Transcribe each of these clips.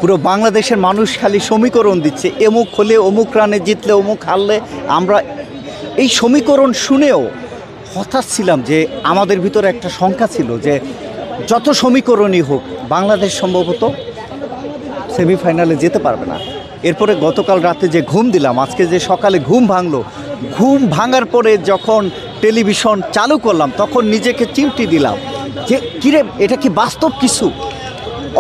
পুরো বাংলাদেশের মানুষ খালি সমীকরণ দিচ্ছে, এমুক হলে অমুক রানে জিতলে অমুক হারলে। আমরা এই সমীকরণ শুনেও হতাশ ছিলাম যে আমাদের ভিতরে একটা শঙ্কা ছিল যে যত সমীকরণই হোক বাংলাদেশ সম্ভবত সেমিফাইনালে যেতে পারবে না। এরপরে গতকাল রাতে যে ঘুম দিলাম, আজকে যে সকালে ঘুম ভাঙলো, ঘুম ভাঙার পরে যখন টেলিভিশন চালু করলাম তখন নিজেকে চিমটি দিলাম যে কিরে, এটা কি বাস্তব কিছু?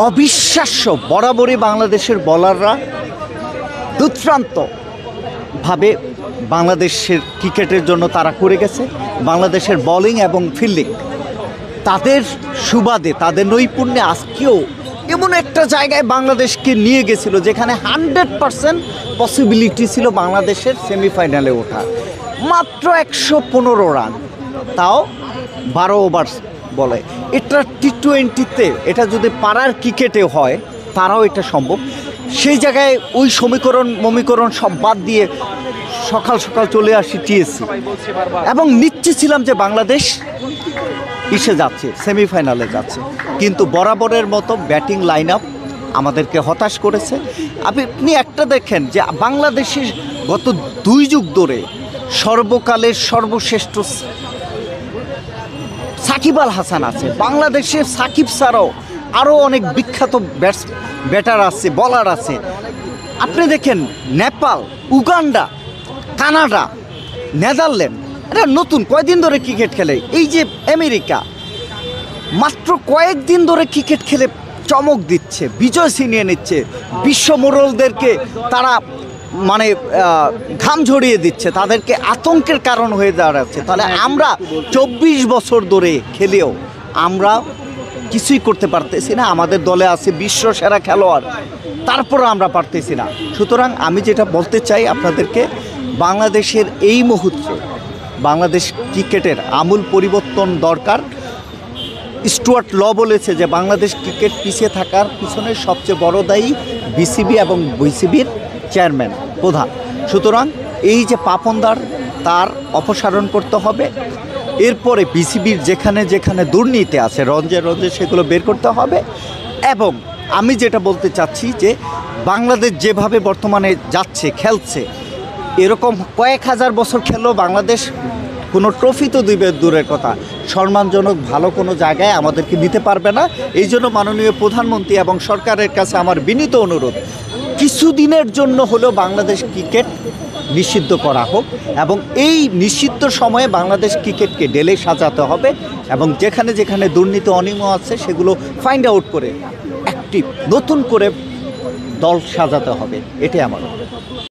অবিশ্বাস্য। বরাবরই বাংলাদেশের বোলাররা দুর্দান্তভাবে বাংলাদেশের ক্রিকেটের জন্য তারা করে গেছে। বাংলাদেশের বোলিং এবং ফিল্ডিং তাদের সুবাদে, তাদের নৈপুণ্যে আজকেও এমন একটা জায়গায় বাংলাদেশকে নিয়ে গেছিল যেখানে 100% পসিবিলিটি ছিল বাংলাদেশের সেমিফাইনালে ওঠা। মাত্র 115 রান, তাও 12 ওভার বলে। এটা টি-20-তে, এটা যদি পাড়ার ক্রিকেটে হয় তারাও এটা সম্ভব। সেই জায়গায় ওই সমীকরণ সব বাদ দিয়ে সকাল সকাল চলে আসি টিএসসি এবং নিশ্চিত ছিলাম যে বাংলাদেশ যাচ্ছে, সেমিফাইনালে যাচ্ছে। কিন্তু বরাবরের মতো ব্যাটিং লাইন আপ আমাদেরকে হতাশ করেছে। আপনি একটা দেখেন যে বাংলাদেশের গত 2 যুগ ধরে সর্বকালের সর্বশ্রেষ্ঠ সাকিব আল হাসান আছে। বাংলাদেশের সাকিব ছাড়াও আরও অনেক বিখ্যাত ব্যাটার আছে, বলার আছে। আপনি দেখেন নেপাল, উগান্ডা, কানাডা, নেদারল্যান্ড, এটা নতুন কয়দিন ধরে ক্রিকেট খেলে। এই যে আমেরিকা মাত্র কয়েকদিন ধরে ক্রিকেট খেলে চমক দিচ্ছে, বিজয় ছিনিয়ে নিচ্ছে, বিশ্ব মোড়লদেরকে তারা মানে ঘাম ঝরিয়ে দিচ্ছে, তাদেরকে আতঙ্কের কারণ হয়ে দাঁড়াচ্ছে। তাহলে আমরা 24 বছর ধরে খেলেও আমরা কিছুই করতে পারতেছি না। আমাদের দলে আছে বিশ্ব সেরা খেলোয়াড়, তারপরও আমরা পারতেছি না। সুতরাং আমি যেটা বলতে চাই আপনাদেরকে, বাংলাদেশের এই মুহূর্তে বাংলাদেশ ক্রিকেটের আমূল পরিবর্তন দরকার। স্টুয়ার্ট ল বলেছে যে বাংলাদেশ ক্রিকেট পিছিয়ে থাকার পিছনে সবচেয়ে বড় দায়ী বিসিবি এবং বিসিবির চেয়ারম্যান, প্রধান। সুতরাং এই যে পাপনদার, তার অপসারণ করতে হবে। এরপরে বিসিবির যেখানে যেখানে দুর্নীতি আছে রঞ্জে সেগুলো বের করতে হবে। এবং আমি যেটা বলতে চাচ্ছি যে বাংলাদেশ যেভাবে বর্তমানে যাচ্ছে, খেলছে, এরকম কয়েক হাজার বছর খেললেও বাংলাদেশ কোনো ট্রফি তো দিবে দূরের কথা, সম্মানজনক ভালো কোনো জায়গায় আমাদেরকে দিতে পারবে না। এই জন্য মাননীয় প্রধানমন্ত্রী এবং সরকারের কাছে আমার বিনীত অনুরোধ, কিছুদিনের জন্য হলেও বাংলাদেশ ক্রিকেট নিষিদ্ধ করা হোক এবং এই নিষিদ্ধ সময়ে বাংলাদেশ ক্রিকেটকে ঢেলে সাজাতে হবে এবং যেখানে যেখানে দুর্নীতি অনিয়ম আছে সেগুলো ফাইন্ড আউট করে অ্যাক্টিভ নতুন করে দল সাজাতে হবে। এটাই আমার